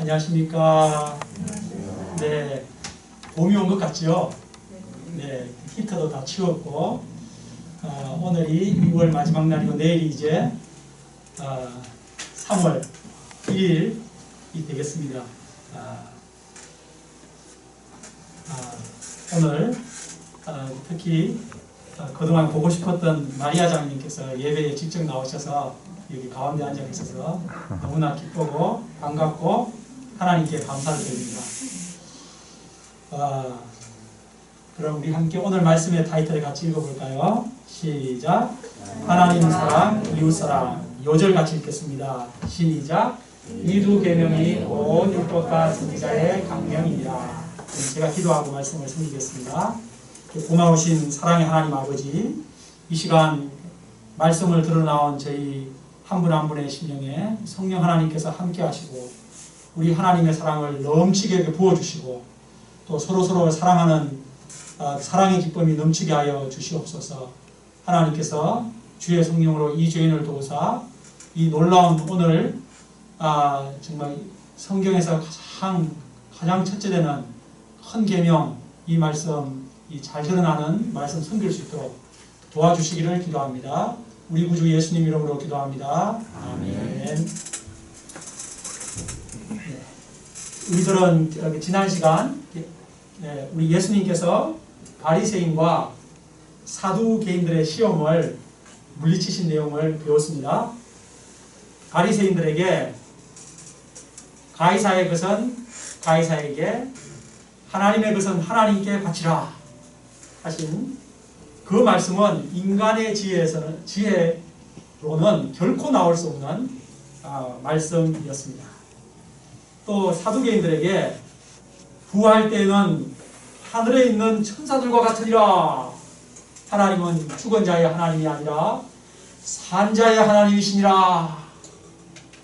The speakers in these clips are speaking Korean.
안녕하십니까. 네, 봄이 온 것 같죠? 네, 히터도 다 치웠고, 오늘이 2월 마지막 날이고 내일이 이제 3월 1일이 되겠습니다. 오늘 특히 그동안 보고 싶었던 마리아 장님께서 예배에 직접 나오셔서 여기 가운데 앉아 계셔서 너무나 기쁘고 반갑고 하나님께 감사를 드립니다. 그럼 우리 함께 오늘 말씀의 타이틀을 같이 읽어볼까요? 시작. 하나님 사랑, 이웃 사랑. 5절 같이 읽겠습니다. 시작. 이 두 계명이 온 율법과 선지자의 강령이니라. 제가 기도하고 말씀을 섬기겠습니다. 고마우신 사랑의 하나님 아버지, 이 시간 말씀을 들어나온 저희 한 분 한 분의 심령에 성령 하나님께서 함께 하시고 우리 하나님의 사랑을 넘치게 부어주시고 또 서로서로 사랑하는 사랑의 기쁨이 넘치게 하여 주시옵소서. 하나님께서 주의 성령으로 이 죄인을 도우사 이 놀라운 오늘 정말 성경에서 가장 첫째 되는 큰 계명 이 말씀 잘 드러나는 말씀 섬길 수 있도록 도와주시기를 기도합니다. 우리 구주 예수님 이름으로 기도합니다. 아멘. 네. 우리들은 지난 시간 우리 예수님께서 바리새인과 사두개인들의 시험을 물리치신 내용을 배웠습니다. 바리새인들에게 가이사의 것은 가이사에게, 하나님의 것은 하나님께 바치라 하신 그 말씀은 인간의 지혜로는 결코 나올 수 없는 말씀이었습니다. 또 사두개인들에게 부활 때에는 하늘에 있는 천사들과 같으리라. 하나님은 죽은 자의 하나님이 아니라 산 자의 하나님이시니라.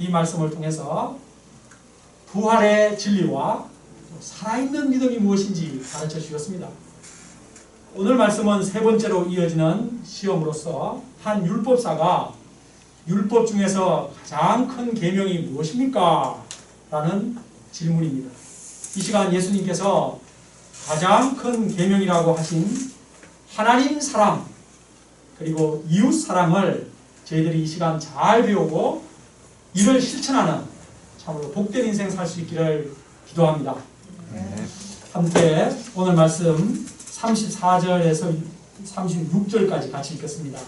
이 말씀을 통해서 부활의 진리와 살아있는 믿음이 무엇인지 가르쳐 주셨습니다. 오늘 말씀은 세 번째로 이어지는 시험으로서 한 율법사가 율법 중에서 가장 큰 계명이 무엇입니까? 라는 질문입니다. 이 시간 예수님께서 가장 큰 계명이라고 하신 하나님 사랑 그리고 이웃 사랑을 저희들이 이 시간 잘 배우고 이를 실천하는 참으로 복된 인생 살 수 있기를 기도합니다. 함께 오늘 말씀 34절에서 36절까지 같이 읽겠습니다.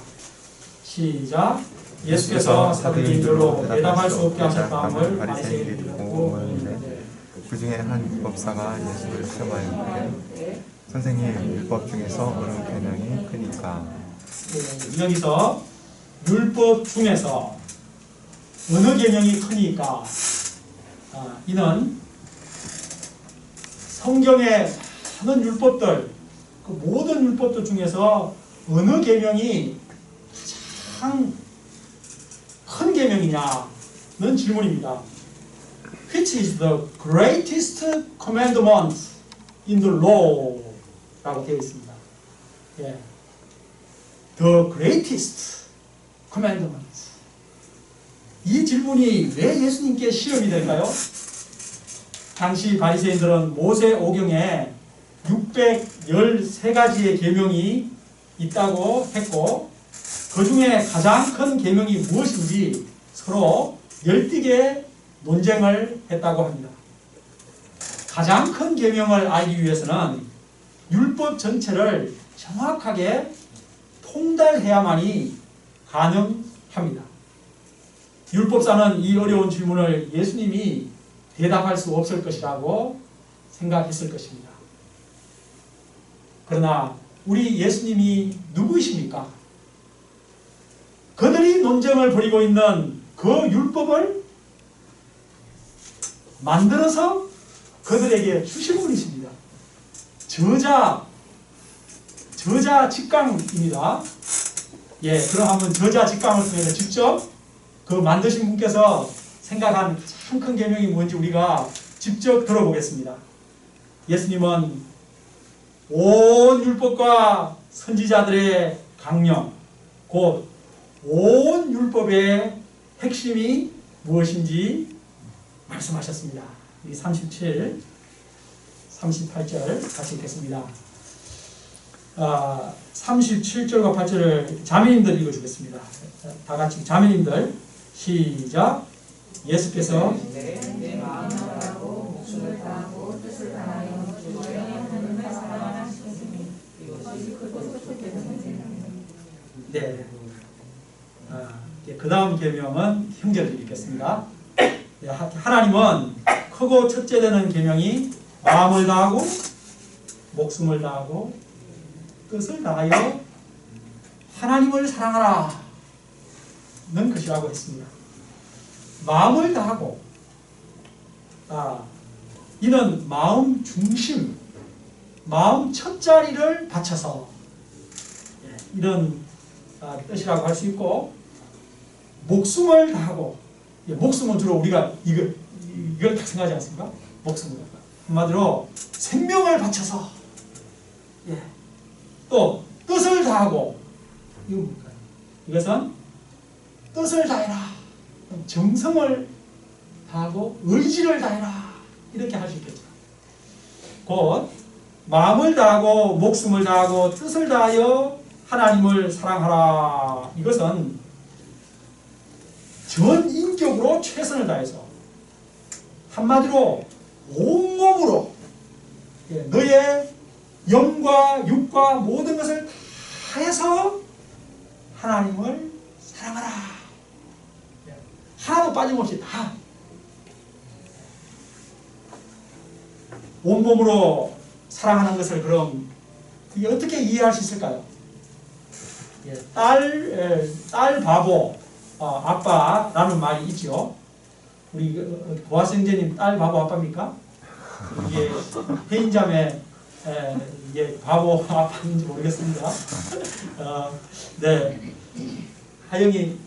시작. 예수께서 사두개인들로 대답할 수 없게 하셨다함을 바리새인들이 듣고 묻는데 그 중에 한 율법사가 예수를 시험하여 이르되 선생님, 율법 중에서 어느 계명이 크니까? 여기서 율법 중에서 어느 계명이 크니까 이는 성경의 많은 율법들 그 모든 율법들 중에서 어느 계명이 가장 큰 계명이냐는 질문입니다. Which is the greatest commandment in the law? 라고 되어 있습니다. The greatest commandment. 이 질문이 왜 예수님께 시험이 될까요? 당시 바리새인들은 모세 오경에 613가지의 계명이 있다고 했고 그 중에 가장 큰 계명이 무엇인지 서로 열띠게 논쟁을 했다고 합니다. 가장 큰 계명을 알기 위해서는 율법 전체를 정확하게 통달해야만이 가능합니다. 율법사는 이 어려운 질문을 예수님이 대답할 수 없을 것이라고 생각했을 것입니다. 그러나 우리 예수님이 누구이십니까? 그들이 논쟁을 벌이고 있는 그 율법을 만들어서 그들에게 주신 분이십니다. 저자 직강입니다. 그럼 한번 저자 직강을 통해서 직접 그 만드신 분께서 생각한 가장 큰 계명이 뭔지 우리가 직접 들어보겠습니다. 예수님은 온 율법과 선지자들의 강령, 곧 온 율법의 핵심이 무엇인지 말씀하셨습니다. 우리 37, 38절 같이 읽겠습니다. 37절과 8절을 자매님들 읽어주겠습니다. 다 같이 자매님들 시작. 예수께서 내 마음을 다하고 목숨을 다하고 뜻을 다하여 주의 하나님을 사랑하시니 이것이 크고 네. 그 다음 계명은 형제들 읽겠습니다. 네, 하나님은 크고 첫째 되는 계명이 마음을 다하고 목숨을 다하고 뜻을 다하여 하나님을 사랑하라 는 것이라고 했습니다. 마음을 다하고 이는 마음 중심, 마음 첫자리를 바쳐서 이런 뜻이라고 할 수 있고, 목숨을 다하고, 목숨은 주로 우리가 이걸 딱 생각하지 않습니까? 목숨을 한마디로 생명을 바쳐서, 또 뜻을 다하고, 이건 뭘까요? 이것은 뜻을 다해라, 정성을 다하고 의지를 다해라, 이렇게 할 수 있겠죠. 곧 마음을 다하고 목숨을 다하고 뜻을 다하여 하나님을 사랑하라. 이것은 전 인격으로 최선을 다해서, 한마디로 온몸으로 너의 영과 육과 모든 것을 다해서 하나님을 사랑하라. 하나도 빠짐없이 다 온몸으로 사랑하는 것을 그럼 이게 어떻게 이해할 수 있을까요? 딸 바보 아빠라는 말이 있죠. 우리 보아생제님 딸 바보 아빠입니까? 이게 혜인자매 이게 바보 아빠인지 모르겠습니다. 네, 하영이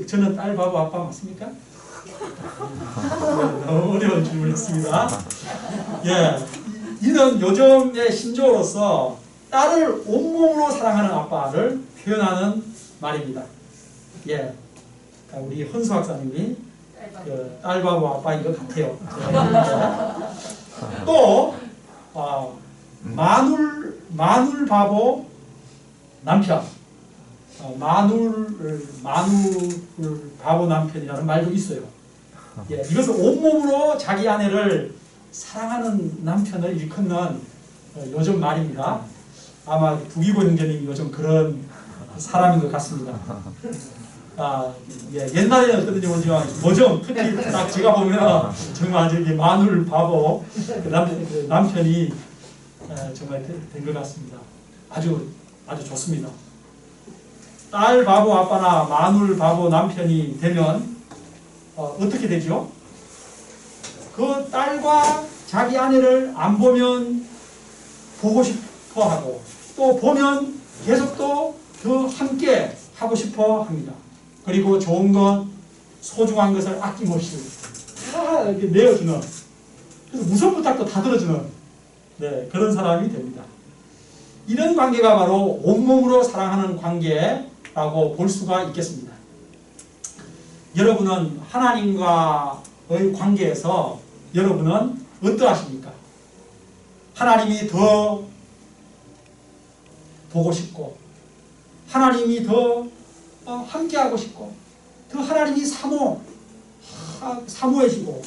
저는 딸 바보 아빠 맞습니까? 너무 어려운 질문이었습니다. 이는 요즘의 신조어로서 딸을 온몸으로 사랑하는 아빠를 표현하는 말입니다. 우리 헌수 박사님이 딸 바보 아빠인 것 같아요. 또 마눌 바보 남편, 마눌 바보 남편이라는 말도 있어요. 이것은 온몸으로 자기 아내를 사랑하는 남편을 일컫는 요즘 말입니다. 아마 부기고 형제님이 요즘 그런 사람인 것 같습니다. 옛날에는 어떤지 모르지만 요즘 특히 딱 제가 보면 정말 저기 마눌 바보 남편이 정말 된 것 같습니다. 아주 좋습니다. 딸 바보 아빠나 마눌 바보 남편이 되면 어떻게 되죠? 그 딸과 자기 아내를 안 보면 보고 싶어 하고, 또 보면 계속 또 더 함께 하고 싶어 합니다. 그리고 좋은 것, 소중한 것을 아낌없이 다 이렇게 내어주는, 그래서 무슨 부탁도 다 들어주는 그런 사람이 됩니다. 이런 관계가 바로 온몸으로 사랑하는 관계라고 볼 수가 있겠습니다. 여러분은 하나님과의 관계에서 여러분은 어떠하십니까? 하나님이 더 보고 싶고, 하나님이 더 함께하고 싶고, 더 하나님이 사모해지고,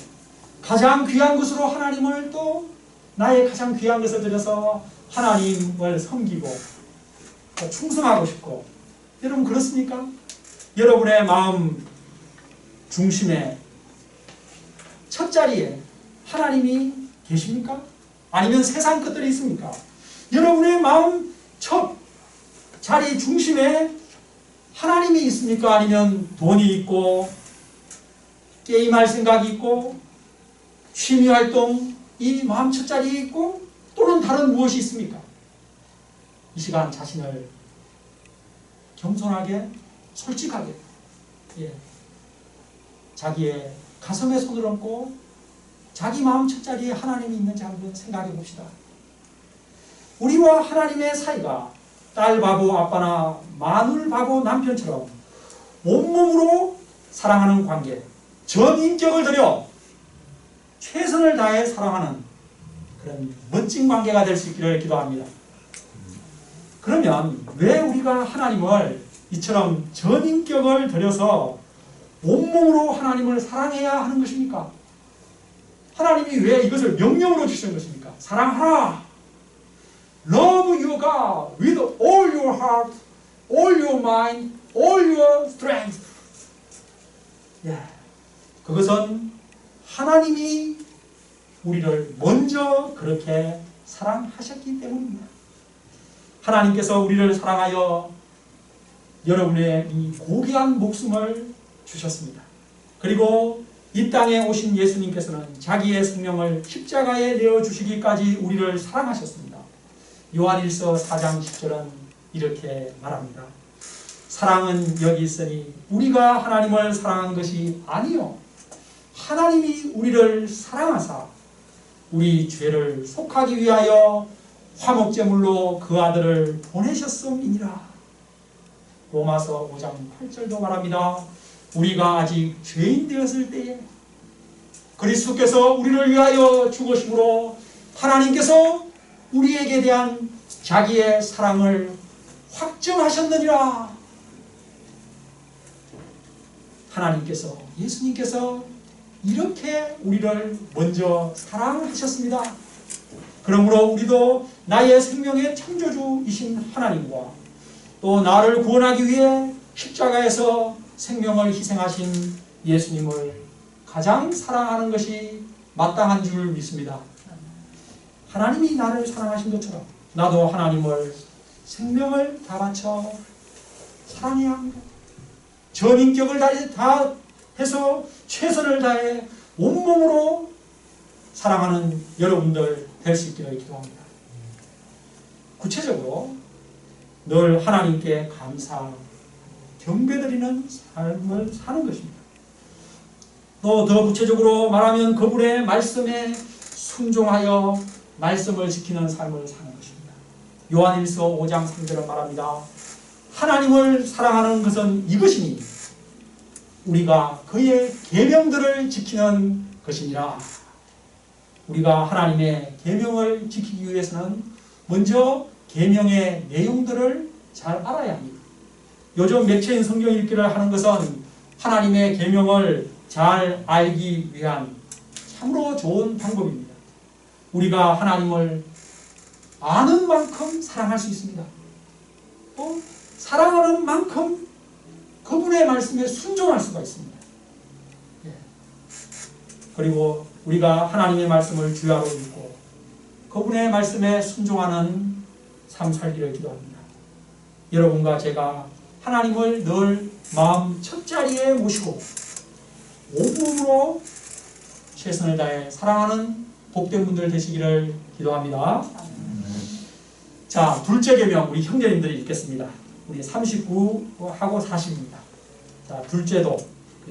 가장 귀한 것으로 하나님을 또 나의 가장 귀한 것을 들여서 하나님을 섬기고 충성하고 싶고, 여러분 그렇습니까? 여러분의 마음 중심에 첫 자리에 하나님이 계십니까? 아니면 세상 것들이 있습니까? 여러분의 마음 첫 자리 중심에 하나님이 있습니까? 아니면 돈이 있고 게임할 생각이 있고 취미활동 이 마음 첫 자리에 있고 또는 다른 무엇이 있습니까? 이 시간 자신을 겸손하게 솔직하게 자기의 가슴에 손을 얹고 자기 마음 첫 자리에 하나님이 있는지 한번 생각해 봅시다. 우리와 하나님의 사이가 딸 바보 아빠나 마눌 바보 남편처럼 온몸으로 사랑하는 관계, 전 인격을 들여 최선을 다해 사랑하는 그런 멋진 관계가 될 수 있기를 기도합니다. 그러면 왜 우리가 하나님을 이처럼 전인격을 들여서 온몸으로 하나님을 사랑해야 하는 것입니까? 하나님이 왜 이것을 명령으로 주신 것입니까? 사랑하라! Love your God with all your heart, all your mind, all your strength. 예. 그것은 하나님이 우리를 먼저 그렇게 사랑하셨기 때문입니다. 하나님께서 우리를 사랑하여 여러분의 이 고귀한 목숨을 주셨습니다. 그리고 이 땅에 오신 예수님께서는 자기의 생명을 십자가에 내어주시기까지 우리를 사랑하셨습니다. 요한일서 4장 10절은 이렇게 말합니다. 사랑은 여기 있으니 우리가 하나님을 사랑한 것이 아니요 하나님이 우리를 사랑하사 우리 죄를 속하기 위하여 화목제물로 그 아들을 보내셨음이니라. 로마서 5장 8절도 말합니다. 우리가 아직 죄인 되었을 때에 그리스도께서 우리를 위하여 죽으심으로 하나님께서 우리에게 대한 자기의 사랑을 확증하셨느니라. 하나님께서, 예수님께서 이렇게 우리를 먼저 사랑하셨습니다. 그러므로 우리도 나의 생명의 창조주이신 하나님과 또 나를 구원하기 위해 십자가에서 생명을 희생하신 예수님을 가장 사랑하는 것이 마땅한 줄 믿습니다. 하나님이 나를 사랑하신 것처럼 나도 하나님을 생명을 다 바쳐 사랑해야 합니다. 전인격을 다 해서 최선을 다해 온몸으로 사랑하는 여러분들 될 수 있기를 기도합니다. 구체적으로 늘 하나님께 감사, 경배드리는 삶을 사는 것입니다. 또 더 구체적으로 말하면 그분의 말씀에 순종하여 말씀을 지키는 삶을 사는 것입니다. 요한일서 5장 3절은 말합니다. 하나님을 사랑하는 것은 이것이니 우리가 그의 계명들을 지키는 것이니라. 우리가 하나님의 계명을 지키기 위해서는 먼저 계명의 내용들을 잘 알아야 합니다. 요즘 맥체인 성경 읽기를 하는 것은 하나님의 계명을 잘 알기 위한 참으로 좋은 방법입니다. 우리가 하나님을 아는 만큼 사랑할 수 있습니다. 또 사랑하는 만큼 그분의 말씀에 순종할 수가 있습니다. 그리고 우리가 하나님의 말씀을 주야로 읽고 그분의 말씀에 순종하는 삶 살기를 기도합니다. 여러분과 제가 하나님을 늘 마음 첫자리에 모시고 온몸으로 최선을 다해 사랑하는 복된 분들 되시기를 기도합니다. 자, 둘째 계명 우리 형제님들이 읽겠습니다. 우리 39하고 40입니다. 자, 둘째도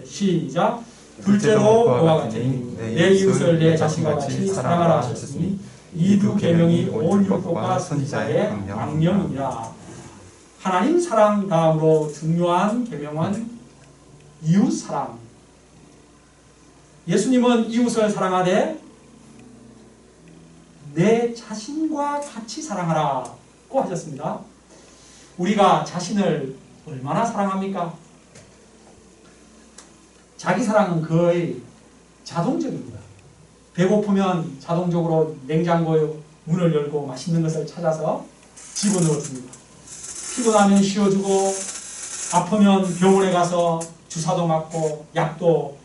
시작. 둘째도 그와 같으니 내 이웃을 내 자신과 같이 사랑하라 하셨으니 이 두 계명이 온 율법과 선지자의 강령이니라. 하나님 사랑 다음으로 중요한 계명은 이웃 사랑. 예수님은 이웃을 사랑하되 내 자신과 같이 사랑하라고 하셨습니다. 우리가 자신을 얼마나 사랑합니까? 자기 사랑은 거의 자동적입니다. 배고프면 자동적으로 냉장고 문을 열고 맛있는 것을 찾아서 집어넣어줍니다. 피곤하면 쉬어주고 아프면 병원에 가서 주사도 맞고 약도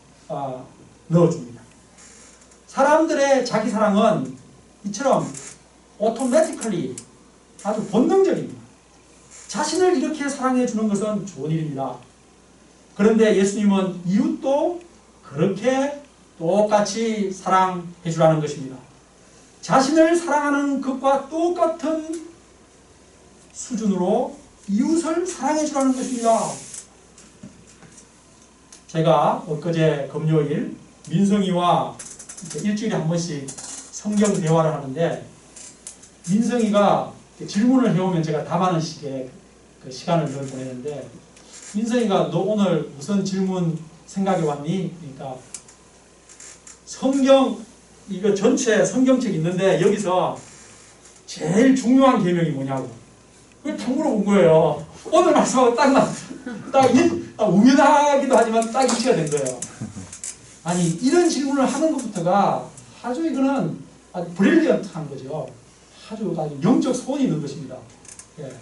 넣어줍니다. 사람들의 자기 사랑은 이처럼 오토매티컬리 아주 본능적입니다. 자신을 이렇게 사랑해 주는 것은 좋은 일입니다. 그런데 예수님은 이웃도 그렇게 똑같이 사랑해 주라는 것입니다. 자신을 사랑하는 것과 똑같은 수준으로 이웃을 사랑해 주라는 것입니다. 제가 엊그제 금요일 민성이와 일주일에 한 번씩 성경 대화를 하는데 민성이가 질문을 해오면 제가 답하는 식의 그 시간을 늘 보내는데 민성이가 너 오늘 무슨 질문 생각해 왔니? 그러니까 성경 이거 전체 성경책이 있는데 여기서 제일 중요한 계명이 뭐냐고 그걸 딱 물어본 거예요. 오늘 말씀하고 딱 우연하기도 하지만 딱 일치가 된 거예요. 아니 이런 질문을 하는 것부터가 아주 이거는 아주 브릴리언트한 거죠. 아주 영적 소원이 있는 것입니다. 예.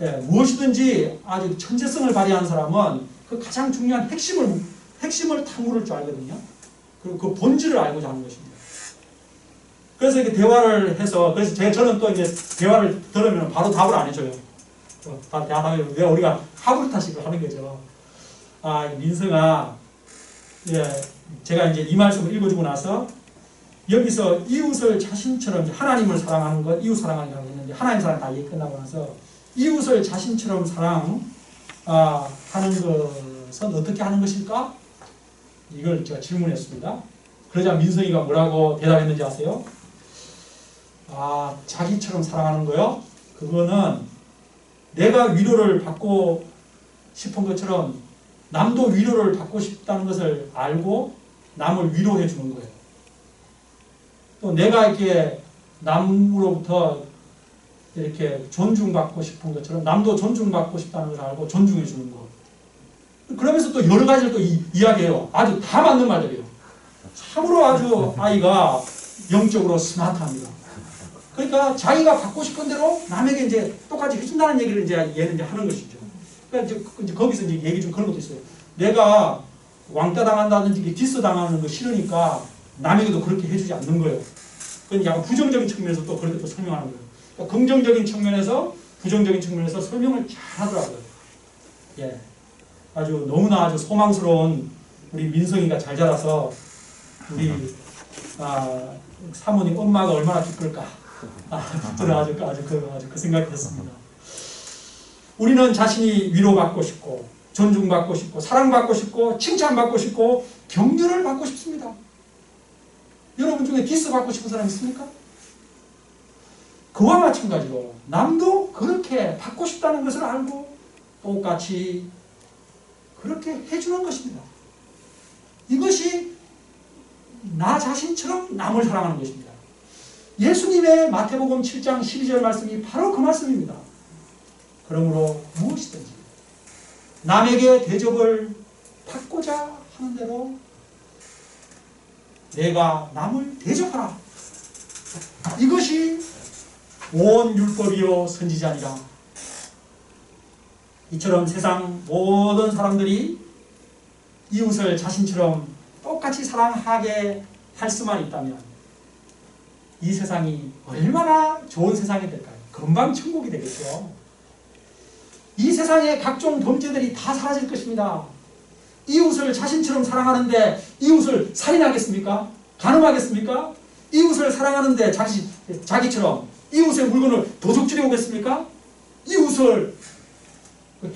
예, 무엇이든지 아주 천재성을 발휘한 사람은 그 가장 중요한 핵심을 탁 물을 줄 알거든요. 그리고 그 본질을 알고자 하는 것입니다. 그래서 이렇게 대화를 해서, 그래서 저는 또 이제 대화를 들으면 바로 답을 안 해줘요. 다 대화하면 왜 우리가 하부르타식을 하는 거죠. 아, 민성아, 예, 제가 이제 이 말씀을 읽어주고 나서 여기서 이웃을 자신처럼 하나님을 사랑하는 것, 이웃 사랑하는 거 했는데 하나님 사랑 다 얘기 끝나고 나서 이웃을 자신처럼 사랑하는 것은 어떻게 하는 것일까? 이걸 제가 질문했습니다. 그러자 민성이가 뭐라고 대답했는지 아세요? 아, 자기처럼 사랑하는 거요? 그거는 내가 위로를 받고 싶은 것처럼 남도 위로를 받고 싶다는 것을 알고 남을 위로해 주는 거예요. 또 내가 이렇게 남으로부터 이렇게 존중받고 싶은 것처럼 남도 존중받고 싶다는 것을 알고 존중해 주는 거. 그러면서 또 여러 가지를 또 이야기해요. 아주 다 맞는 말들이에요. 참으로 아주 아이가 영적으로 스마트합니다. 그러니까 자기가 받고 싶은 대로 남에게 이제 똑같이 해준다는 얘기를 이제 얘는 이제 하는 것이죠. 그러니까 이제 거기서 이제 얘기 좀 그런 것도 있어요. 내가 왕따 당한다든지 디스 당하는 거 싫으니까 남에게도 그렇게 해주지 않는 거예요. 그건 약간 부정적인 측면에서 또 그렇게 또 설명하는 거예요. 그러니까 긍정적인 측면에서 부정적인 측면에서 설명을 잘 하더라고요. 예. 아주 너무나 아주 소망스러운 우리 민성이가 잘 자라서 우리 사모님 엄마가 얼마나 기쁠까. 저는 아주 그 생각이 됐습니다. 우리는 자신이 위로받고 싶고 존중받고 싶고 사랑받고 싶고 칭찬받고 싶고 격려를 받고 싶습니다. 여러분 중에 디스 받고 싶은 사람 있습니까? 그와 마찬가지로 남도 그렇게 받고 싶다는 것을 알고 똑같이 그렇게 해주는 것입니다. 이것이 나 자신처럼 남을 사랑하는 것입니다. 예수님의 마태복음 7장 12절 말씀이 바로 그 말씀입니다. 그러므로 무엇이든지 남에게 대접을 받고자 하는 대로 내가 남을 대접하라. 이것이 온 율법이요 선지자니라. 이처럼 세상 모든 사람들이 이웃을 자신처럼 똑같이 사랑하게 할 수만 있다면 이 세상이 얼마나 좋은 세상이 될까요? 금방 천국이 되겠죠. 이 세상의 각종 범죄들이 다 사라질 것입니다. 이웃을 자신처럼 사랑하는데 이웃을 살인하겠습니까? 간음하겠습니까? 이웃을 사랑하는데 자기처럼 이웃의 물건을 도둑질해 오겠습니까? 이웃을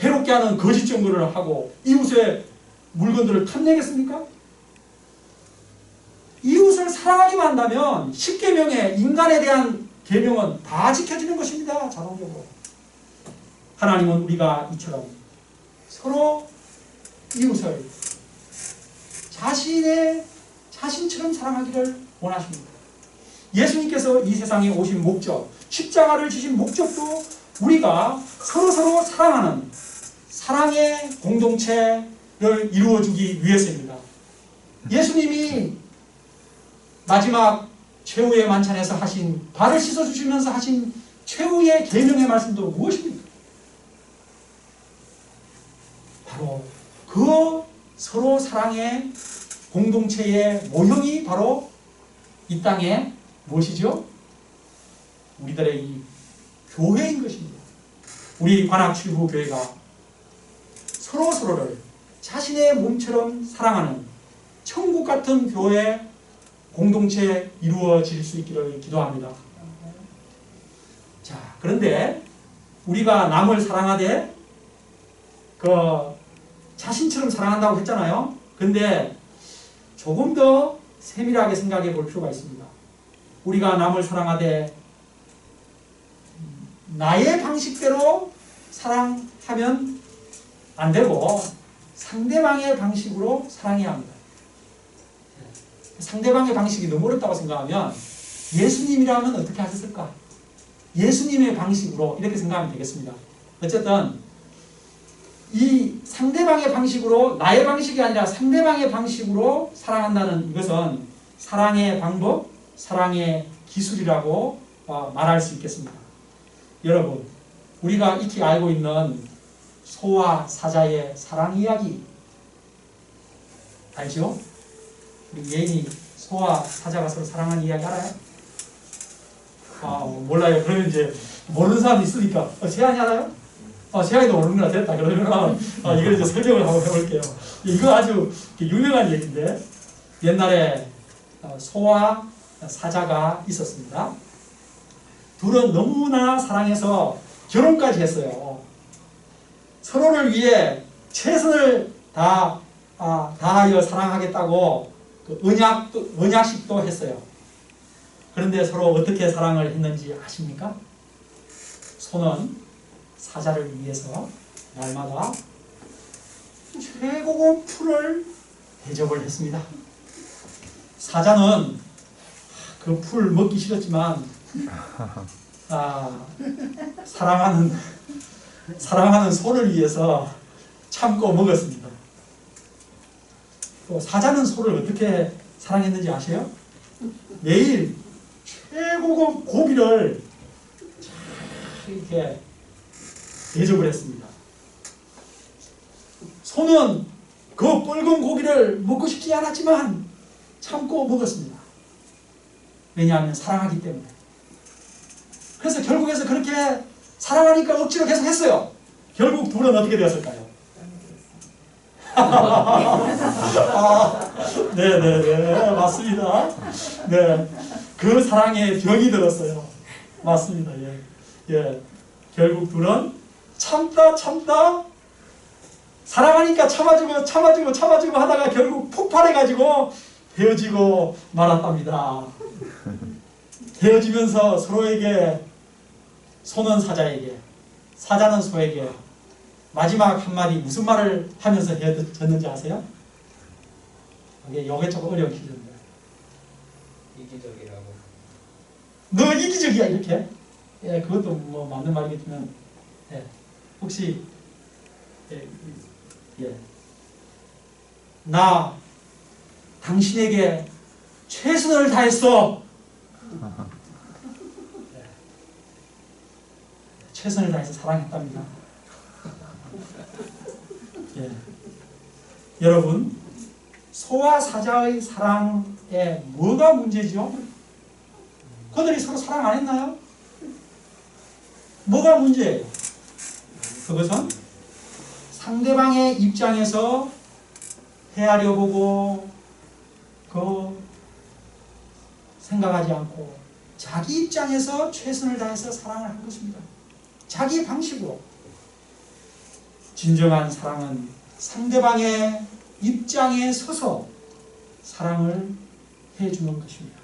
해롭게 하는 거짓 증거를 하고 이웃의 물건들을 탐내겠습니까? 이웃을 사랑하기만 한다면 10계명의 인간에 대한 계명은 다 지켜지는 것입니다. 자동적으로. 하나님은 우리가 이처럼 서로 이웃을 자신처럼 사랑하기를 원하십니다. 예수님께서 이 세상에 오신 목적, 십자가를 지신 목적도 우리가 서로 사랑하는 사랑의 공동체를 이루어주기 위해서입니다. 예수님이 마지막 최후의 만찬에서 하신 발을 씻어주시면서 하신 최후의 계명의 말씀도 무엇입니까? 바로 그 서로 사랑의 공동체의 모형이 바로 이 땅에 무엇이죠? 우리들의 이 교회인 것입니다. 우리 관악칠부교회가 서로를 자신의 몸처럼 사랑하는 천국 같은 교회 공동체 이루어질 수 있기를 기도합니다. 자, 그런데 우리가 남을 사랑하되 자신처럼 사랑한다고 했잖아요. 근데 조금 더 세밀하게 생각해 볼 필요가 있습니다. 우리가 남을 사랑하되 나의 방식대로 사랑하면 안 되고 상대방의 방식으로 사랑해야 합니다. 상대방의 방식이 너무 어렵다고 생각하면 예수님이라면 어떻게 하셨을까? 예수님의 방식으로 이렇게 생각하면 되겠습니다. 어쨌든 이 상대방의 방식으로, 나의 방식이 아니라 상대방의 방식으로 사랑한다는 이것은 사랑의 방법, 사랑의 기술이라고 말할 수 있겠습니다. 여러분, 우리가 익히 알고 있는 소와 사자의 사랑 이야기 알죠? 우리 예인이 소와 사자가 서로 사랑하는 이야기 알아요? 몰라요. 그러면 이제 모르는 사람이 있으니까 세안이 알아요? 세안이도 모르는구나. 됐다. 그러면 이걸 이제 설명을 한번 해볼게요. 이거 아주 유명한 얘기인데 옛날에 소와 사자가 있었습니다. 둘은 너무나 사랑해서 결혼까지 했어요. 서로를 위해 최선을 다하여 사랑하겠다고 언약식도 했어요. 그런데 서로 어떻게 사랑을 했는지 아십니까? 소는 사자를 위해서 날마다 최고급 풀을 대접을 했습니다. 사자는 그 풀 먹기 싫었지만 사랑하는 소를 위해서 참고 먹었습니다. 또 사자는 소를 어떻게 사랑했는지 아세요? 매일 최고급 고기를 이렇게 대접을 했습니다. 소는 그 붉은 고기를 먹고 싶지 않았지만 참고 먹었습니다. 왜냐하면 사랑하기 때문에. 그래서 결국에서 그렇게 사랑하니까 억지로 계속 했어요. 결국 둘은 어떻게 되었을까요? 네네네, 맞습니다. 네, 그 사랑에 병이 들었어요. 맞습니다. 예. 결국 둘은 참다 사랑하니까 참아주고 하다가 결국 폭발해가지고 헤어지고 말았답니다. 헤어지면서 서로에게, 소는 사자에게, 사자는 소에게 마지막 한마디 무슨 말을 하면서 헤어졌는지 아세요? 이게 조금 어려운 퀴즈인데. 이기적이라고. 너 이기적이야 이렇게? 예, 그것도 뭐 맞는 말이겠지만, 예, 혹시 나 당신에게 최선을 다했어. 최선을 다해서 사랑했답니다. 예. 여러분, 소와 사자의 사랑에 뭐가 문제죠? 그들이 서로 사랑 안 했나요? 뭐가 문제예요? 그것은 상대방의 입장에서 헤아려 보고 생각하지 않고 자기 입장에서 최선을 다해서 사랑을 한 것입니다. 자기 방식으로. 진정한 사랑은 상대방의 입장에 서서 사랑을 해주는 것입니다.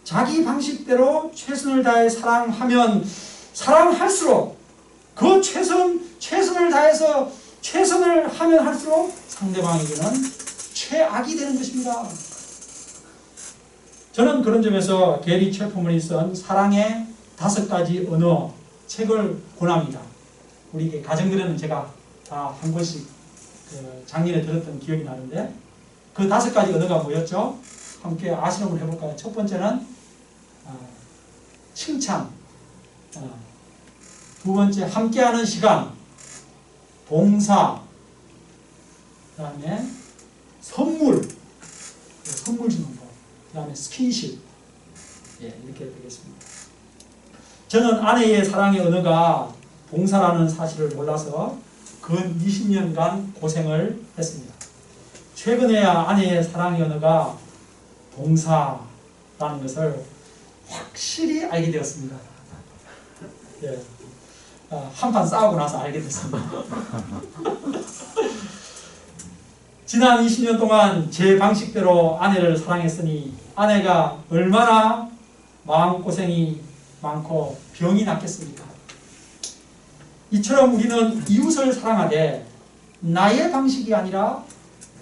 자기 방식대로 최선을 다해 사랑하면 사랑할수록 그 최선을 다해서 최선을 하면 할수록 상대방에게는 최악이 되는 것입니다. 저는 그런 점에서 게리 채플먼이 쓴 사랑의 5가지 언어 책을 권합니다. 우리 가정들에는 제가 다 한 권씩 작년에 들었던 기억이 나는데 그 5가지 언어가 뭐였죠? 함께 아시는 분 해볼까요? 첫 번째는 칭찬, 두 번째 함께하는 시간, 봉사, 그 다음에 선물 주는 거, 그 다음에 스킨십, 이렇게 되겠습니다. 저는 아내의 사랑의 언어가 봉사라는 사실을 몰라서 근 20년간 고생을 했습니다. 최근에야 아내의 사랑의 언어가 봉사라는 것을 확실히 알게 되었습니다. 한판 싸우고 나서 알게 됐습니다. 지난 20년 동안 제 방식대로 아내를 사랑했으니 아내가 얼마나 마음고생이 많고 병이 났겠습니까? 이처럼 우리는 이웃을 사랑하되 나의 방식이 아니라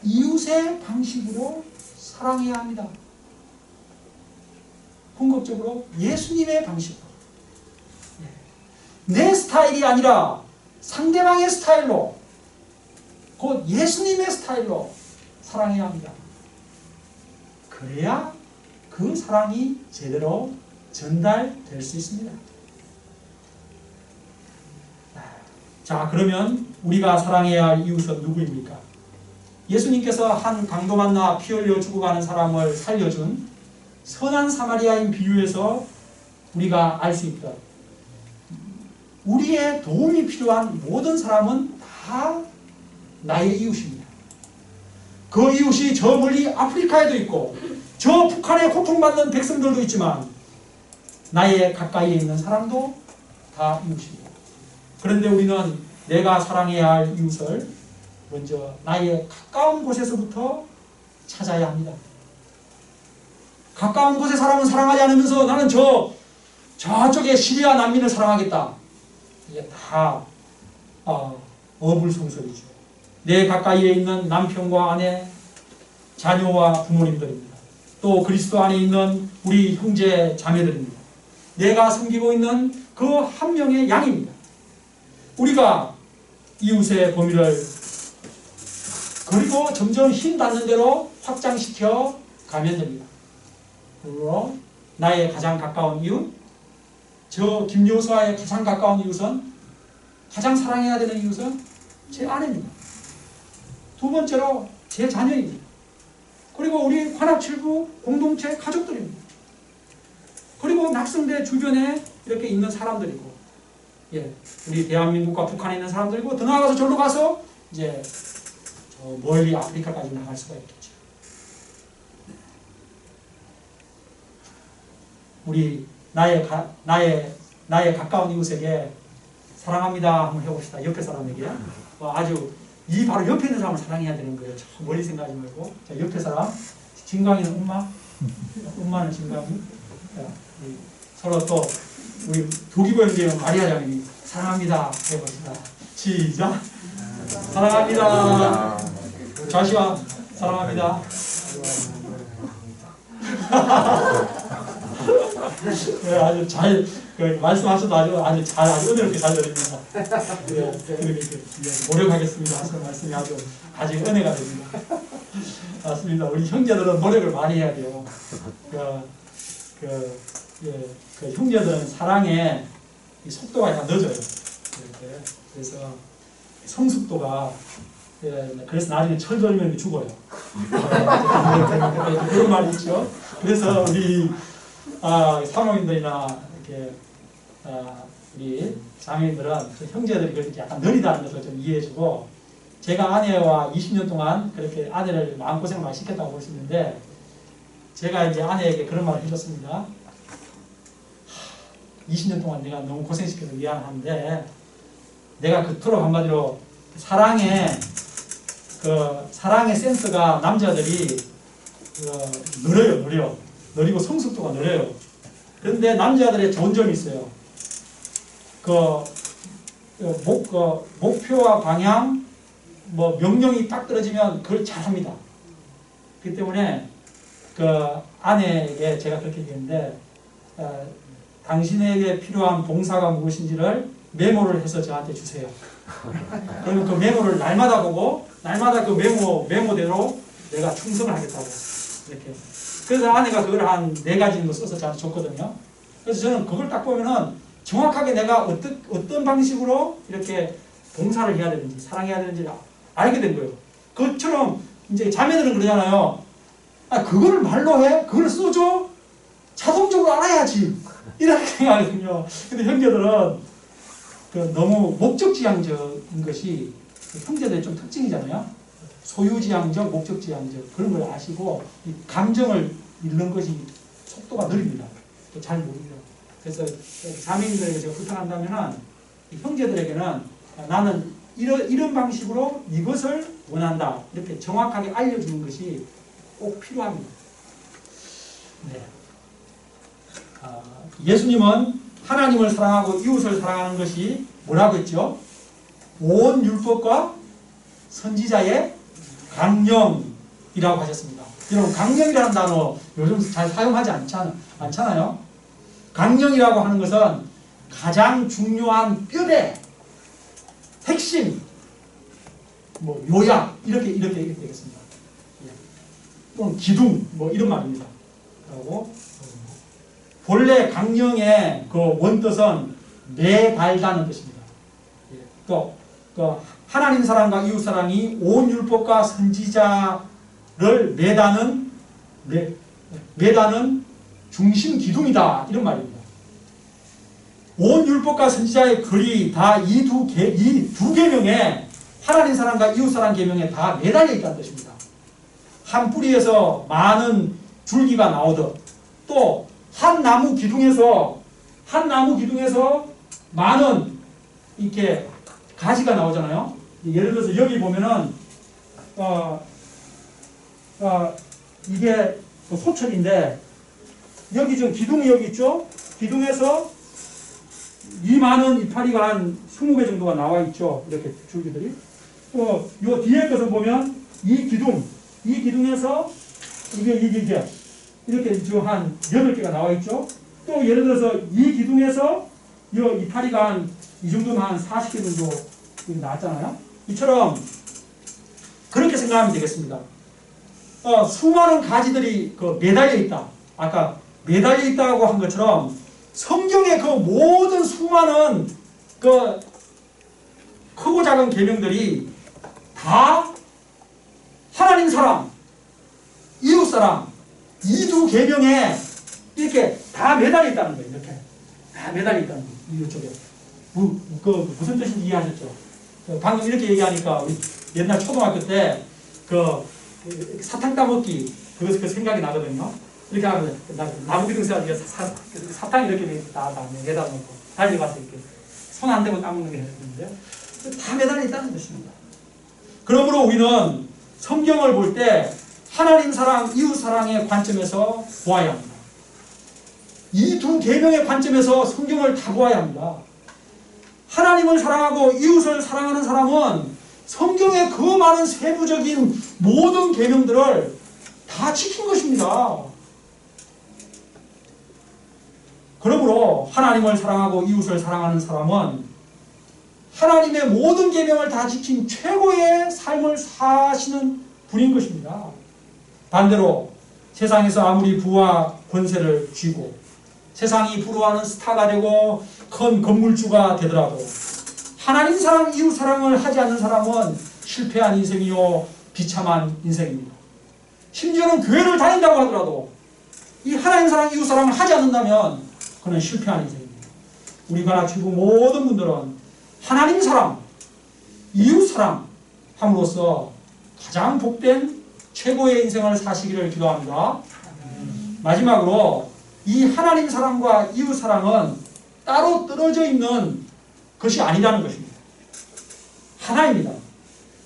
이웃의 방식으로 사랑해야 합니다. 궁극적으로 예수님의 방식으로. 내 스타일이 아니라 상대방의 스타일로, 곧 예수님의 스타일로 사랑해야 합니다. 그래야 그 사랑이 제대로 전달될 수 있습니다. 자, 그러면 우리가 사랑해야 할 이웃은 누구입니까? 예수님께서 한 강도 만나 피 흘려 죽어가는 사람을 살려준 선한 사마리아인 비유에서 우리가 알 수 있다. 우리의 도움이 필요한 모든 사람은 다 나의 이웃입니다. 그 이웃이 저 멀리 아프리카에도 있고 저 북한에 고통받는 백성들도 있지만 나의 가까이에 있는 사람도 다 이웃입니다. 그런데 우리는 내가 사랑해야 할 이웃을 먼저 나의 가까운 곳에서부터 찾아야 합니다. 가까운 곳의 사람은 사랑하지 않으면서 나는 저쪽에 시리아 난민을 사랑하겠다. 이게 다 어불성설이죠. 내 가까이에 있는 남편과 아내, 자녀와 부모님들입니다. 또 그리스도 안에 있는 우리 형제 자매들입니다. 내가 섬기고 있는 그 한 명의 양입니다. 우리가 이웃의 범위를 그리고 점점 힘 닿는 대로 확장시켜 가면 됩니다. 그리고 나의 가장 가까운 이웃, 저 김여수와의 가장 가까운 이웃은, 가장 사랑해야 되는 이웃은 제 아내입니다. 두 번째로 제 자녀입니다. 그리고 우리 관악칠부 공동체 가족들입니다. 그리고 낙성대 주변에 이렇게 있는 사람들이고, 우리 대한민국과 북한에 있는 사람들이고, 더 나아가서 저로 가서 이제 저 멀리 아프리카까지 나갈 수가 있겠죠. 우리 나의 가까운 이웃에게 사랑합니다 한번 해봅시다. 옆에 사람에게. 아주 이 바로 옆에 있는 사람을 사랑해야 되는 거예요. 저 멀리 생각하지 말고. 자, 옆에 사람. 진광이는 엄마, 엄마는 진광이. 자, 서로 또 우리 도기보 형제는 마리아 자매님 사랑합니다 해봅시다. 시작. 사랑합니다. 자시와 사랑합니다. 네, 아주 잘 말씀하셔도 아주 은혜롭게 잘 들립니다. 노력하겠습니다 하시는 말씀이 아주 은혜가 됩니다. 맞습니다. 우리 형제들은 노력을 많이 해야 돼요. 그 형제들은 사랑의 속도가 약간 늦어요. 그래서 성숙도가, 그래서 나중에 철들면 죽어요. 그런 말이 있죠. 그래서 우리 사모님들이나 이렇게 우리 자매님들은 형제들이 그렇게 약간 느리다는 것을 좀 이해해주고, 제가 아내와 20년 동안 그렇게 아내를 마음고생을 많이 시켰다고 볼 수 있는데, 제가 이제 아내에게 그런 말을 해줬습니다. 20년 동안 내가 너무 고생시켜서 미안한데, 내가 그토록 한마디로 사랑의 센스가 남자들이 느리고 성숙도가 느려요. 그런데 남자들의 좋은 점이 있어요. 목표와 방향, 명령이 딱 떨어지면 그걸 잘합니다. 그렇기 때문에 아내에게 제가 그렇게 얘기했는데, 당신에게 필요한 봉사가 무엇인지를 메모를 해서 저한테 주세요. 그러면 그 메모를 날마다 보고, 날마다 그 메모대로 내가 충성을 하겠다고. 이렇게. 그래서 아내가 그걸 한 4가지 정도 써서 저한테 줬거든요. 그래서 저는 그걸 딱 보면은 정확하게 내가 어떤 방식으로 이렇게 봉사를 해야 되는지, 사랑해야 되는지 알게 된 거예요. 그것처럼 이제 자매들은 그러잖아요. 그거를 말로 해? 그걸 써줘? 자동적으로 알아야지. 이렇게 생각하거든요. 근데 형제들은 너무 목적지향적인 것이 형제들의 좀 특징이잖아요. 소유지향적, 목적지향적, 그런 걸 아시고, 이 감정을 읽는 것이 속도가 느립니다. 잘 모릅니다. 그래서 자매님들에게 제가 부탁한다면은, 형제들에게는 나는 이런 방식으로 이것을 원한다, 이렇게 정확하게 알려주는 것이 꼭 필요합니다. 네. 예수님은 하나님을 사랑하고 이웃을 사랑하는 것이 뭐라고 했죠? 온 율법과 선지자의 강령, 강령이라고 하셨습니다. 여러분 강령이라는 단어 요즘 잘 사용하지 않잖아요. 강령이라고 하는 것은 가장 중요한 뼈대, 핵심, 뭐 요약 이렇게 되겠습니다. 또는 기둥 뭐 이런 말입니다. 그리고 본래 강령의 그 원뜻은 매달다는 뜻입니다. 또 하나님 사랑과 이웃 사랑이 온 율법과 선지자를 매다는 중심 기둥이다 이런 말입니다. 온 율법과 선지자의 글이 다 이 두 계명에 하나님 사랑과 이웃 사랑 계명에 다 매달려 있다는 뜻입니다. 한 뿌리에서 많은 줄기가 나오듯 또 한 나무 기둥에서 많은 이렇게 가지가 나오잖아요. 예를 들어서 여기 보면은 이게 소철인데 여기 지금 기둥이 여기 있죠. 기둥에서 이 많은 이파리가 한 20개 정도가 나와 있죠. 이렇게 줄기들이. 요 뒤에 것을 보면 이 기둥에서 이게 이렇게 지금 한 8개가 나와 있죠. 또 예를 들어서 이 기둥에서 요 이파리가 한 이 정도면 한 40개 정도 나왔잖아요. 이처럼 그렇게 생각하면 되겠습니다. 수많은 가지들이 매달려 있다. 아까 매달려 있다고 한 것처럼 성경의 그 모든 수많은 그 크고 작은 계명들이 다 하나님 사랑, 이웃 사랑 이 두 계명에 이렇게 다 매달려 있다는 거예요. 이렇게 다 매달려 있다는 거예요. 이쪽에 무슨 뜻인지 이해하셨죠? 방금 이렇게 얘기하니까 우리 옛날 초등학교 때 사탕 따먹기 그 생각이 나거든요. 이렇게 하면 나무 기둥 세워 사탕 이렇게 다 매달아 놓고 달려가서 이렇게 손 안 대고 따먹는 게 되는데 다 매달려 있다는 뜻입니다. 그러므로 우리는 성경을 볼 때 하나님 사랑, 이웃 사랑의 관점에서 보아야 합니다. 이 두 계명의 관점에서 성경을 다 보아야 합니다. 하나님을 사랑하고 이웃을 사랑하는 사람은 성경의 그 많은 세부적인 모든 계명들을 다 지킨 것입니다. 그러므로 하나님을 사랑하고 이웃을 사랑하는 사람은 하나님의 모든 계명을 다 지킨 최고의 삶을 사시는 분인 것입니다. 반대로 세상에서 아무리 부와 권세를 쥐고 세상이 부러워하는 스타가 되고 큰 건물주가 되더라도 하나님 사랑, 이웃 사랑을 하지 않는 사람은 실패한 인생이요 비참한 인생입니다. 심지어는 교회를 다닌다고 하더라도 이 하나님 사랑, 이웃 사랑을 하지 않는다면 그는 실패한 인생입니다. 우리 관악지부 모든 분들은 하나님 사랑, 이웃 사랑 함으로써 가장 복된 최고의 인생을 사시기를 기도합니다. 마지막으로 이 하나님 사랑과 이웃 사랑은 따로 떨어져 있는 것이 아니라는 것입니다. 하나입니다.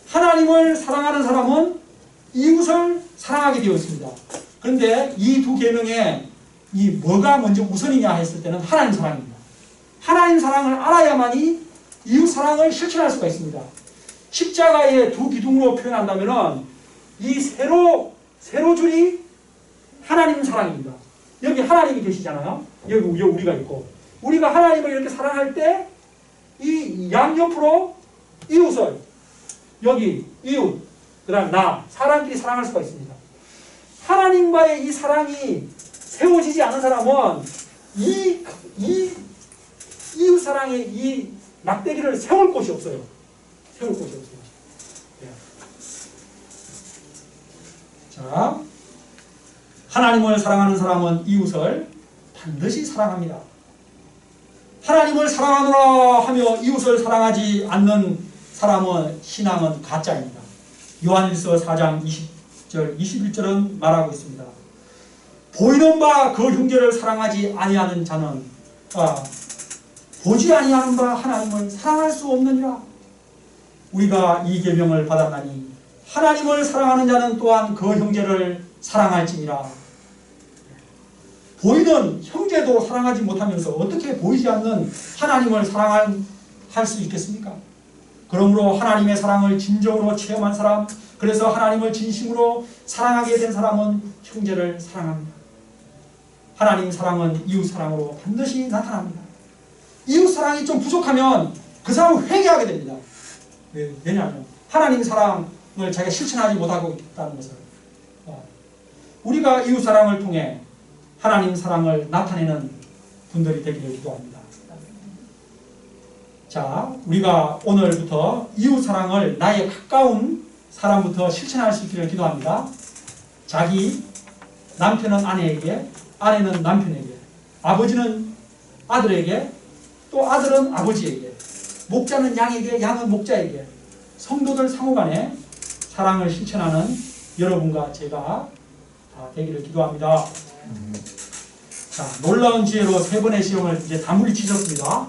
하나님을 사랑하는 사람은 이웃을 사랑하게 되어 있습니다. 그런데 이 두 계명에 뭐가 먼저 우선이냐 했을 때는 하나님 사랑입니다. 하나님 사랑을 알아야만이 이웃 사랑을 실천할 수가 있습니다. 십자가의 두 기둥으로 표현한다면 이 세로줄이 하나님 사랑입니다. 여기 하나님이 계시잖아요. 여기 우리가 있고 우리가 하나님을 이렇게 사랑할 때 이 양옆으로 이웃을 여기 이웃 그 다음 나 사람끼리 사랑할 수가 있습니다. 하나님과의 이 사랑이 세워지지 않은 사람은 이웃 사랑의 이 막대기를 세울 곳이 없어요. 세울 곳이 없어요. 네. 자, 하나님을 사랑하는 사람은 이웃을 반드시 사랑합니다. 하나님을 사랑하노라 하며 이웃을 사랑하지 않는 사람은 신앙은 가짜입니다. 요한일서 4장 20절, 21절은 말하고 있습니다. 보이는 바 그 형제를 사랑하지 아니하는 자는 보지 아니하는 바 하나님을 사랑할 수 없느니라. 우리가 이 계명을 받았나니 하나님을 사랑하는 자는 또한 그 형제를 사랑할지니라. 보이는 형제도 사랑하지 못하면서 어떻게 보이지 않는 하나님을 사랑할 수 있겠습니까? 그러므로 하나님의 사랑을 진정으로 체험한 사람, 그래서 하나님을 진심으로 사랑하게 된 사람은 형제를 사랑합니다. 하나님 사랑은 이웃 사랑으로 반드시 나타납니다. 이웃 사랑이 좀 부족하면 그 사람은 회개하게 됩니다. 왜냐하면 하나님 사랑을 자기가 실천하지 못하고 있다는 것을. 우리가 이웃 사랑을 통해 하나님 사랑을 나타내는 분들이 되기를 기도합니다. 자, 우리가 오늘부터 이웃 사랑을 나의 가까운 사람부터 실천할 수 있기를 기도합니다. 자기 남편은 아내에게, 아내는 남편에게, 아버지는 아들에게, 또 아들은 아버지에게, 목자는 양에게, 양은 목자에게, 성도들 상호간에 사랑을 실천하는 여러분과 제가 다 되기를 기도합니다. 자, 놀라운 지혜로 세 번의 시험을 이제 다 물리치셨습니다.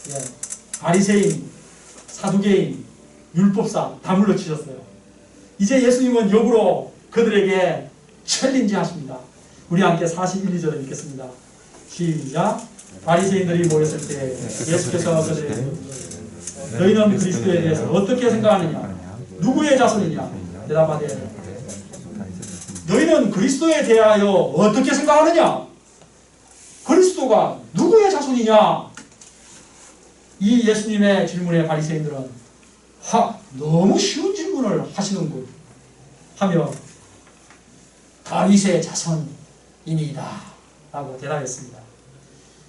예. 바리새인, 사두개인, 율법사 다 물리치셨어요. 이제 예수님은 역으로 그들에게 챌린지 하십니다. 우리 함께 41, 2절을 읽겠습니다. 시작. 바리새인들이 모였을 때 예수께서 그들에게 너희는 그리스도에 대해서 어떻게 생각하느냐? 누구의 자손이냐? 대답하되 너희는 그리스도에 대하여 어떻게 생각하느냐? 그리스도가 누구의 자손이냐? 이 예수님의 질문에 바리새인들은 너무 쉬운 질문을 하시는군 하며 다윗의 자손이니이다 라고 대답했습니다.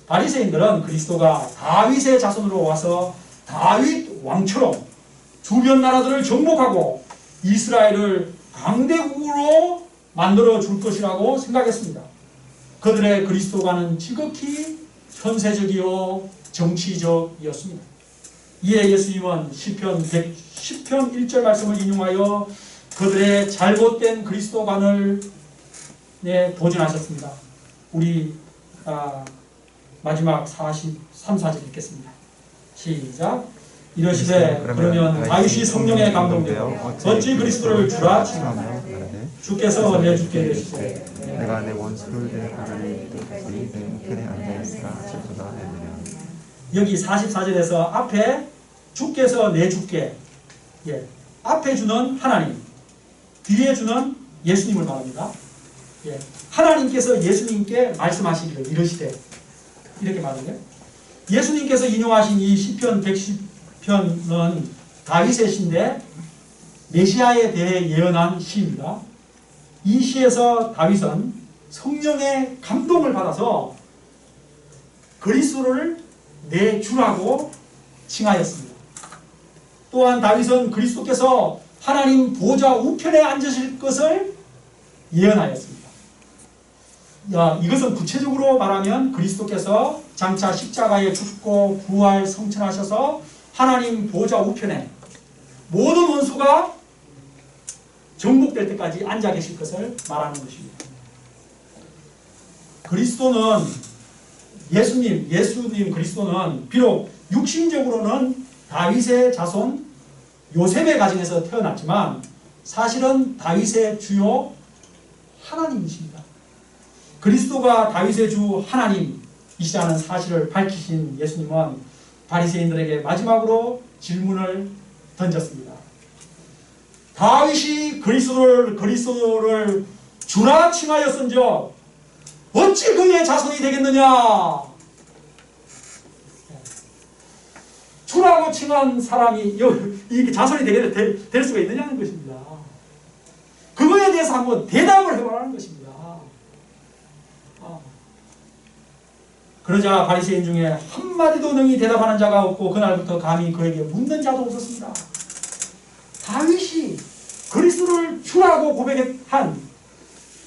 바리새인들은 그리스도가 다윗의 자손으로 와서 다윗 왕처럼 주변 나라들을 정복하고 이스라엘을 강대국으로 만들어 줄 것이라고 생각했습니다. 그들의 그리스도가는 지극히 현세적이요 정치적이었습니다. 이에 예수님은 시편 1절 말씀을 인용하여 그들의 잘못된 그리스도관을 도전하셨습니다. 우리 마지막 43, 4절 읽겠습니다. 시작. 이러시되 그러면 다윗이 성령에 감동되어 어찌 그리스도를 주라 칭하며 주께서 내 주께 이르시되 내가 내 원수를 내 발을 뜯듯이 내 우편에 앉아있으라 하셨도다 하느니라. 여기 44절에서 앞에 주께서 내 주께, 앞에 주는 하나님, 뒤에 주는 예수님을 말합니다. 하나님께서 예수님께 말씀하시기를 이러시되 이렇게 말하네요. 예수님께서 인용하신 이 시편 110편은 다윗의 시인데 메시아에 대해 예언한 시입니다. 이 시에서 다윗은 성령의 감동을 받아서 그리스도를 내 주라고 칭하였습니다. 또한 다윗은 그리스도께서 하나님 보좌 우편에 앉으실 것을 예언하였습니다. 이것은 구체적으로 말하면 그리스도께서 장차 십자가에 죽고 부활 성천하셔서 하나님 보좌 우편에 모든 원수가 정복될 때까지 앉아 계실 것을 말하는 것입니다. 그리스도는 예수님 그리스도는 비록 육신적으로는 다윗의 자손 요셉의 가정에서 태어났지만 사실은 다윗의 주요 하나님이십니다. 그리스도가 다윗의 주 하나님이시라는 사실을 밝히신 예수님은 바리새인들에게 마지막으로 질문을 던졌습니다. 다윗이 그리스도를 주라 칭하였은즉 어찌 그의 자손이 되겠느냐? 주라고 칭한 사람이 이 자손이 될 수가 있느냐는 것입니다. 그거에 대해서 한번 대답을 해보라는 것입니다. 그러자 바리새인 중에 한마디도 능히 대답하는 자가 없고 그날부터 감히 그에게 묻는 자도 없었습니다. 다윗이 그리스도를 주라고 고백한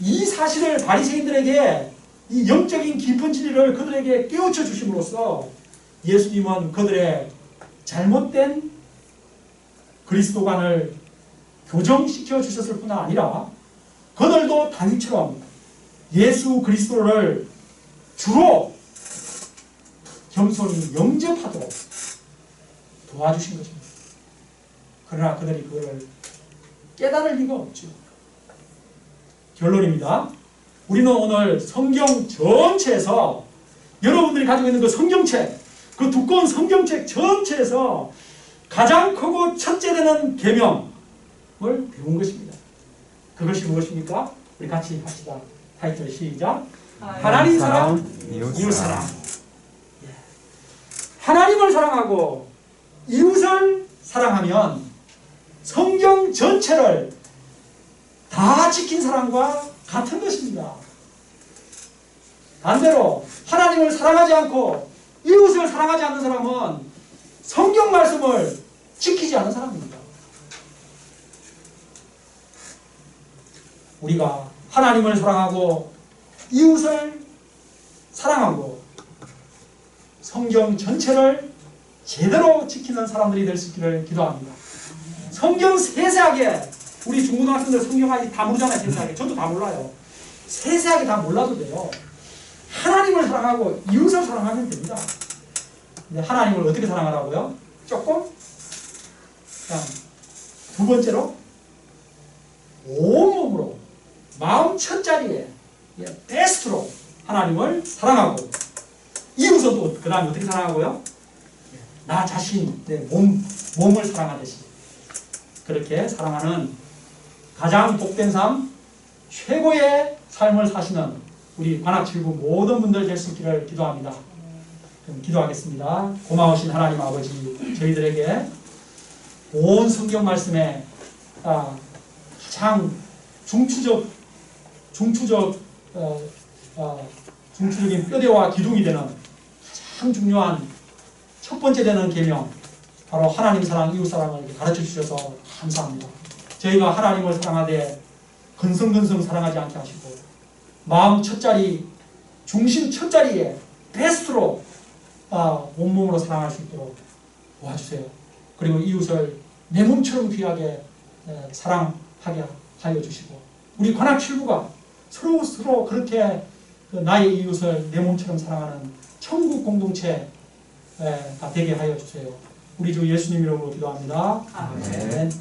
이 사실을 바리새인들에게 이 영적인 깊은 진리를 그들에게 깨우쳐 주심으로써 예수님은 그들의 잘못된 그리스도관을 교정시켜 주셨을 뿐 아니라 그들도 다윗처럼 예수 그리스도를 주로 겸손히 영접하도록 도와주신 것입니다. 그러나 그들이 그걸 깨달을 리가 없죠. 결론입니다. 우리는 오늘 성경 전체에서 여러분들이 가지고 있는 그 성경책, 그 두꺼운 성경책 전체에서 가장 크고 첫째 되는 계명을 배운 것입니다. 그것이 무엇입니까? 우리 같이 합시다. 타이틀 시작. 하나님 사랑, 이웃 사랑. 하나님을 사랑하고 이웃을 사랑하면 성경 전체를 다 지킨 사람과 같은 것입니다. 반대로 하나님을 사랑하지 않고 이웃을 사랑하지 않는 사람은 성경 말씀을 지키지 않는 사람입니다. 우리가 하나님을 사랑하고 이웃을 사랑하고 성경 전체를 제대로 지키는 사람들이 될 수 있기를 기도합니다. 성경 세세하게, 우리 중고등학생들 성경 아직 다 모르잖아요. 세세하게. 저도 다 몰라요. 세세하게 다 몰라도 돼요. 하나님을 사랑하고 이웃을 사랑하면 됩니다. 근데 하나님을 어떻게 사랑하라고요? 조금? 그냥 두 번째로 온몸으로 마음 첫자리에 베스트로 하나님을 사랑하고 이웃은 또 그 다음에 어떻게 사랑하고요? 나 자신, 내 몸을 사랑하듯이 그렇게 사랑하는 가장 복된 삶, 최고의 삶을 사시는 우리 관악칠구 모든 분들 될 수 있기를 기도합니다. 그럼 기도하겠습니다. 고마우신 하나님 아버지, 저희들에게 온 성경 말씀에 가장 중추적인 뼈대와 기둥이 되는 가장 중요한 첫 번째 되는 계명, 바로 하나님 사랑, 이웃 사랑을 가르쳐 주셔서 감사합니다. 저희가 하나님을 사랑하되 건성건성 사랑하지 않게 하시고 마음 첫자리, 중심 첫자리에 베스트로 온몸으로 사랑할 수 있도록 도와주세요. 그리고 이웃을 내 몸처럼 귀하게 사랑하게 하여 주시고 우리 관악칠구가 서로 그렇게 나의 이웃을 내 몸처럼 사랑하는 천국 공동체가 되게 하여 주세요. 우리 주 예수님 이름으로 기도합니다. 아멘.